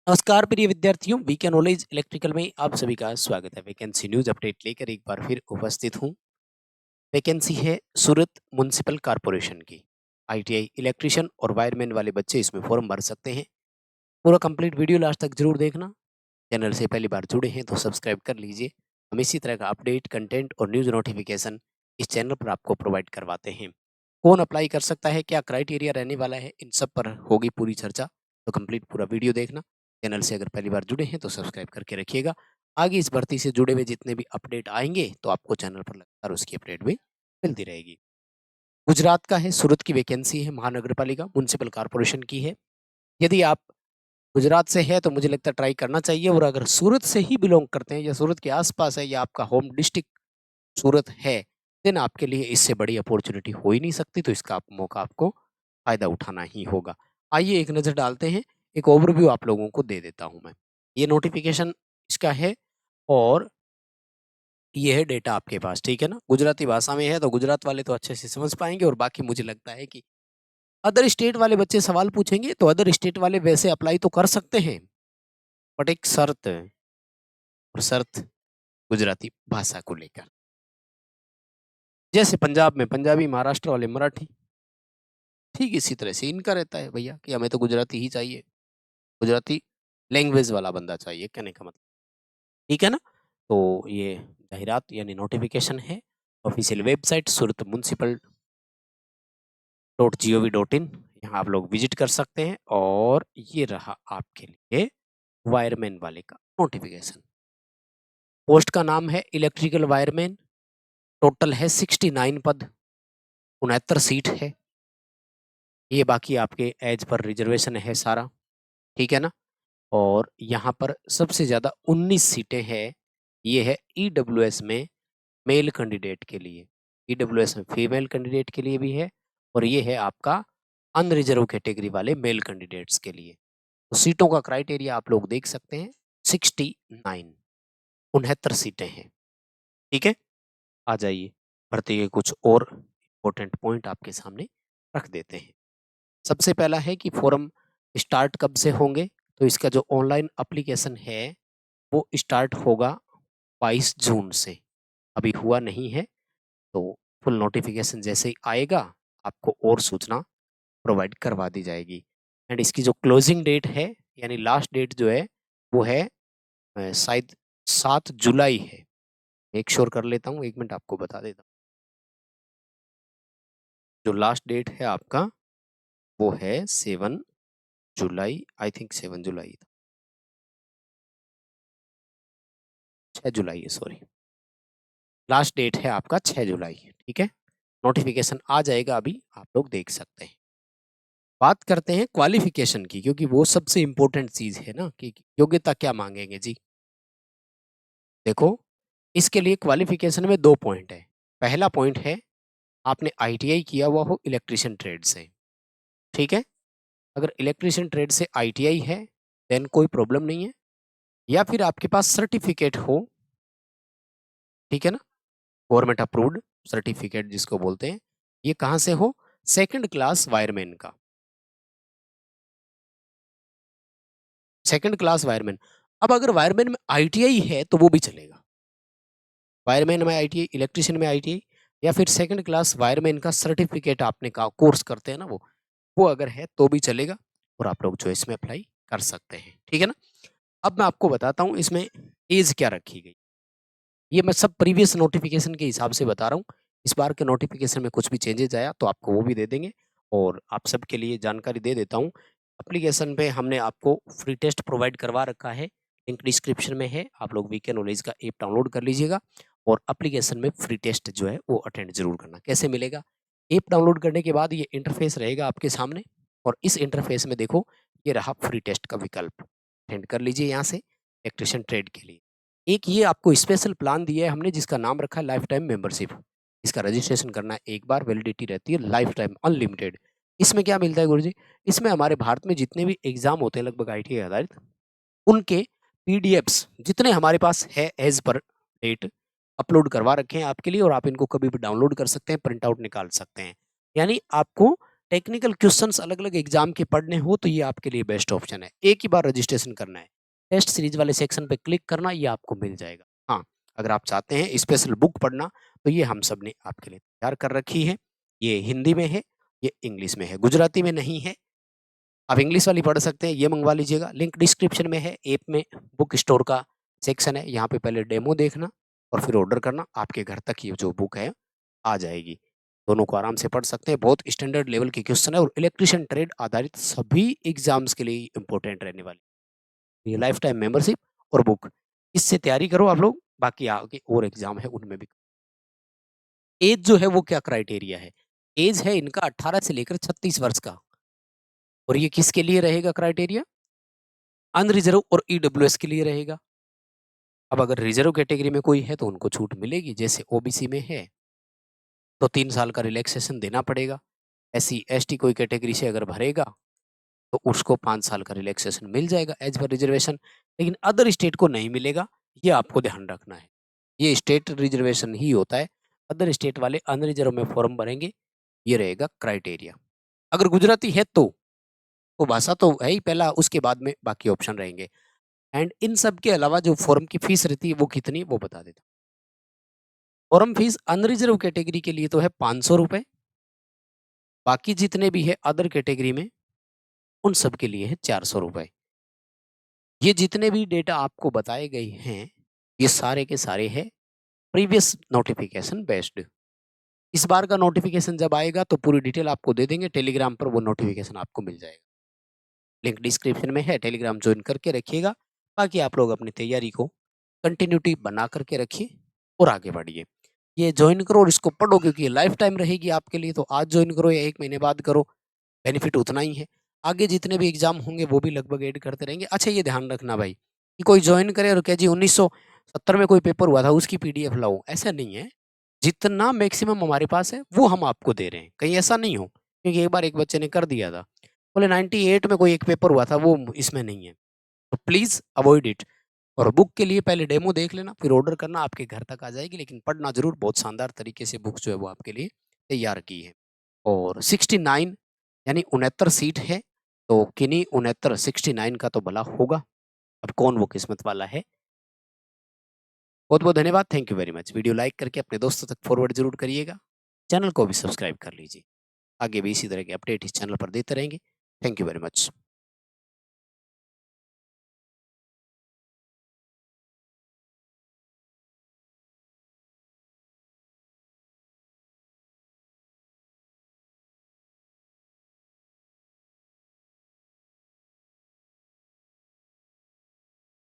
नमस्कार प्रिय विद्यार्थियों, वीके नॉलेज इलेक्ट्रिकल में आप सभी का स्वागत है। वैकेंसी न्यूज अपडेट लेकर एक बार फिर उपस्थित हूँ। वैकेंसी है सूरत म्युनिसिपल कॉर्पोरेशन की। आईटीआई इलेक्ट्रिशियन और वायरमैन वाले बच्चे इसमें फॉर्म भर सकते हैं। पूरा कंप्लीट वीडियो लास्ट तक जरूर देखना। चैनल से पहली बार जुड़े हैं तो सब्सक्राइब कर लीजिए। हम इसी तरह का अपडेट, कंटेंट और न्यूज नोटिफिकेशन इस चैनल पर आपको प्रोवाइड करवाते हैं। कौन अप्लाई कर सकता है, क्या क्राइटेरिया रहने वाला है, इन सब पर होगी पूरी चर्चा। तो कंप्लीट पूरा वीडियो देखना। चैनल से अगर पहली बार जुड़े हैं तो सब्सक्राइब करके रखिएगा। आगे इस भर्ती से जुड़े हुए जितने भी अपडेट आएंगे तो आपको चैनल पर लगातार उसकी अपडेट भी मिलती रहेगी। गुजरात का है, सूरत की वैकेंसी है, महानगर पालिका म्युनिसिपल कॉर्पोरेशन की है। यदि आप गुजरात से है तो मुझे लगता है ट्राई करना चाहिए, और अगर सूरत से ही बिलोंग करते हैं या सूरत के आसपास है या आपका होम डिस्ट्रिक्ट सूरत है, देन आपके लिए इससे बड़ी अपॉर्चुनिटी हो ही नहीं सकती। तो इसका मौका आपको फायदा उठाना ही होगा। आइए एक नज़र डालते हैं, एक ओवरव्यू आप लोगों को दे देता हूं मैं। ये नोटिफिकेशन इसका है, और ये है डेटा आपके पास, ठीक है ना। गुजराती भाषा में है तो गुजरात वाले तो अच्छे से समझ पाएंगे, और बाकी मुझे लगता है कि अदर स्टेट वाले बच्चे सवाल पूछेंगे तो अदर स्टेट वाले वैसे अप्लाई तो कर सकते हैं, बट एक शर्त है, और शर्त गुजराती भाषा को लेकर। जैसे पंजाब में पंजाबी, महाराष्ट्र वाले मराठी, ठीक इसी तरह से इनका रहता है भैया कि हमें तो गुजराती ही चाहिए, गुजराती लैंग्वेज वाला बंदा चाहिए, कहने का मतलब, ठीक है ना। तो ये जाहिरात यानी नोटिफिकेशन है। ऑफिशियल वेबसाइट suratmunicipal.gov.in, यहाँ आप लोग विजिट कर सकते हैं। और ये रहा आपके लिए वायरमैन वाले का नोटिफिकेशन। पोस्ट का नाम है इलेक्ट्रिकल वायरमैन। टोटल है 69 पद, 69 सीट है। ये बाकी आपके एज पर रिजर्वेशन है सारा, ठीक है ना। और यहाँ पर सबसे ज़्यादा 19 सीटें हैं। ये है ईडब्ल्यूएस में मेल कैंडिडेट के लिए, ईडब्ल्यूएस में फीमेल कैंडिडेट के लिए भी है, और ये है आपका अनरिजर्व कैटेगरी वाले मेल कैंडिडेट्स के लिए। तो सीटों का क्राइटेरिया आप लोग देख सकते हैं, 69, 69 सीटें हैं, ठीक है। आ जाइए, भर्ती के कुछ और इम्पोर्टेंट पॉइंट आपके सामने रख देते हैं। सबसे पहला है कि फॉर्म स्टार्ट कब से होंगे। तो इसका जो ऑनलाइन एप्लीकेशन है वो स्टार्ट होगा 22 जून से। अभी हुआ नहीं है, तो फुल नोटिफिकेशन जैसे ही आएगा आपको और सूचना प्रोवाइड करवा दी जाएगी। एंड इसकी जो क्लोजिंग डेट है, यानी लास्ट डेट जो है वो है शायद 7 जुलाई है। मेक श्योर कर लेता हूँ, एक मिनट आपको बता देता हूँ। जो लास्ट डेट है आपका वो है 7 जुलाई, आई थिंक 7 जुलाई था, 6 जुलाई है, सॉरी। लास्ट डेट है आपका 6 जुलाई, ठीक है। नोटिफिकेशन आ जाएगा, अभी आप लोग देख सकते हैं। बात करते हैं क्वालिफिकेशन की, क्योंकि वो सबसे इंपॉर्टेंट चीज है ना कि योग्यता क्या मांगेंगे जी। देखो, इसके लिए क्वालिफिकेशन में 2 पॉइंट है। पहला पॉइंट है आपने आईटीआई किया हुआ हो इलेक्ट्रिशियन ट्रेड से, ठीक है। अगर इलेक्ट्रिशियन ट्रेड से आईटीआई है देन कोई प्रॉब्लम नहीं है, या फिर आपके पास सर्टिफिकेट हो, ठीक है ना, गवर्नमेंट अप्रूव्ड सर्टिफिकेट जिसको बोलते हैं। ये कहाँ से हो, सेकंड क्लास वायरमैन का, सेकंड क्लास वायरमैन। अब अगर वायरमैन में आईटीआई है तो वो भी चलेगा, वायरमैन में आईटीआई, इलेक्ट्रिशियन में आईटीआई, या फिर सेकंड क्लास वायरमैन का सर्टिफिकेट आपने का कोर्स करते हैं ना, वो अगर है तो भी चलेगा, और आप लोग जो इसमें अप्लाई कर सकते हैं, ठीक है ना। अब मैं आपको बताता हूँ इसमें एज क्या रखी गई। ये मैं सब प्रीवियस नोटिफिकेशन के हिसाब से बता रहा हूँ। इस बार के नोटिफिकेशन में कुछ भी चेंजेज आया तो आपको वो भी दे देंगे, और आप सबके लिए जानकारी दे देता हूँ। एप्लीकेशन पे हमने आपको फ्री टेस्ट प्रोवाइड करवा रखा है, लिंक डिस्क्रिप्शन में है। आप लोग वीके नॉलेज का ऐप डाउनलोड कर लीजिएगा, और एप्लीकेशन में फ्री टेस्ट जो है वो अटेंड जरूर करना। कैसे मिलेगा, ऐप डाउनलोड करने के बाद ये इंटरफेस रहेगा आपके सामने, और इस इंटरफेस में देखो ये रहा फ्री टेस्ट का विकल्प, अटेंड कर लीजिए यहाँ से इलेक्ट्रिशियन ट्रेड के लिए। एक ये आपको स्पेशल प्लान दिया है हमने जिसका नाम रखा है लाइफ टाइम मेंबरशिप। इसका रजिस्ट्रेशन करना है एक बार, वैलिडिटी रहती है लाइफ टाइम अनलिमिटेड। इसमें क्या मिलता है गुरुजी, इसमें हमारे भारत में जितने भी एग्जाम होते हैं लगभग आईटी आधारित, उनके पीडीएफ्स जितने हमारे पास है एज पर डेट अपलोड करवा रखे हैं आपके लिए, और आप इनको कभी भी डाउनलोड कर सकते हैं, प्रिंट आउट निकाल सकते हैं। यानी आपको टेक्निकल क्वेश्चंस अलग-अलग एग्जाम के पढ़ने हो तो ये आपके लिए बेस्ट ऑप्शन है। एक ही बार रजिस्ट्रेशन करना है। टेस्ट सीरीज वाले सेक्शन पे क्लिक करना, ये आपको मिल जाएगा। हाँ, अगर आप चाहते हैं स्पेशल बुक पढ़ना तो ये हम सब ने आपके लिए तैयार कर रखी है। ये हिंदी में है, ये इंग्लिश में है, गुजराती में नहीं है। आप इंग्लिश वाली पढ़ सकते हैं, ये मंगवा लीजिएगा। लिंक डिस्क्रिप्शन में है। ऐप में बुक स्टोर का सेक्शन है, यहाँ पे पहले डेमो देखना और फिर ऑर्डर करना। आपके घर तक ये जो बुक है आ जाएगी। दोनों को आराम से पढ़ सकते हैं। बहुत स्टैंडर्ड लेवल के क्वेश्चन है और इलेक्ट्रिशियन ट्रेड आधारित सभी एग्जाम्स के लिए इम्पोर्टेंट रहने वाली। ये लाइफ टाइम मेंबरशिप और बुक, इससे तैयारी करो आप लोग। बाकी आगे और एग्जाम है उनमें भी। एज जो है वो क्या क्राइटेरिया है? एज है इनका 18 से लेकर 36 वर्ष का। और ये किसके लिए रहेगा क्राइटेरिया? अनरिजर्व और ईडब्ल्यूएस के लिए रहेगा। अब अगर रिजर्व कैटेगरी में कोई है तो उनको छूट मिलेगी, जैसे ओबीसी में है तो 3 साल का रिलैक्सेशन देना पड़ेगा। एससी एसटी कोई कैटेगरी से अगर भरेगा तो उसको 5 साल का रिलैक्सेशन मिल जाएगा एज पर रिजर्वेशन। लेकिन अदर स्टेट को नहीं मिलेगा, ये आपको ध्यान रखना है। ये स्टेट रिजर्वेशन ही होता है। अदर स्टेट वाले अनरिजर्व में फॉर्म भरेंगे, ये रहेगा क्राइटेरिया। अगर गुजराती है तो भाषा तो है ही पहला, उसके बाद में बाकी ऑप्शन रहेंगे। एंड इन सब के अलावा जो फॉर्म की फीस रहती है वो कितनी, वो बता देता हूँ। फॉर्म फीस अनरिजर्व कैटेगरी के लिए तो है 500 रुपए। बाकी जितने भी है अदर कैटेगरी में, उन सब के लिए है 400 रुपए। ये जितने भी डेटा आपको बताए गए हैं, ये सारे के सारे हैं प्रीवियस नोटिफिकेशन बेस्ड। इस बार का नोटिफिकेशन जब आएगा तो पूरी डिटेल आपको दे देंगे टेलीग्राम पर, वो नोटिफिकेशन आपको मिल जाएगा। लिंक डिस्क्रिप्शन में है, टेलीग्राम ज्वाइन करके रखिएगा। बाकी आप लोग अपनी तैयारी को कंटिन्यूटी बना करके रखिए और आगे बढ़िए। ये ज्वाइन करो और इसको पढ़ो, क्योंकि ये लाइफ टाइम रहेगी आपके लिए। तो आज ज्वाइन करो या 1 महीने बाद करो, बेनिफिट उतना ही है। आगे जितने भी एग्जाम होंगे वो भी लगभग ऐड करते रहेंगे। अच्छा, ये ध्यान रखना भाई कि कोई ज्वाइन करे और कहे जी 1970 में कोई पेपर हुआ था उसकी पीडीएफ लाओ, ऐसा नहीं है। जितना मैक्सिमम हमारे पास है वो हम आपको दे रहे हैं, कहीं ऐसा नहीं हो। क्योंकि एक बार एक बच्चे ने कर दिया था, बोले 98 में कोई एक पेपर हुआ था, वो इसमें नहीं है। तो प्लीज अवॉइड इट। और बुक के लिए पहले डेमो देख लेना, फिर ऑर्डर करना, आपके घर तक आ जाएगी। लेकिन पढ़ना जरूर, बहुत शानदार तरीके से बुक्स जो है वो आपके लिए तैयार की है। और 69 यानी 69 सीट है, तो किन्हीं 69 69 का तो भला होगा। अब कौन वो किस्मत वाला है। बहुत बहुत धन्यवाद, thank you very much. Video like करके अपने दोस्तों तक फॉरवर्ड जरूर करिएगा। चैनल को भी सब्सक्राइब कर लीजिए। आगे भी इसी तरह के अपडेट इस चैनल पर देते रहेंगे। Thank you very much.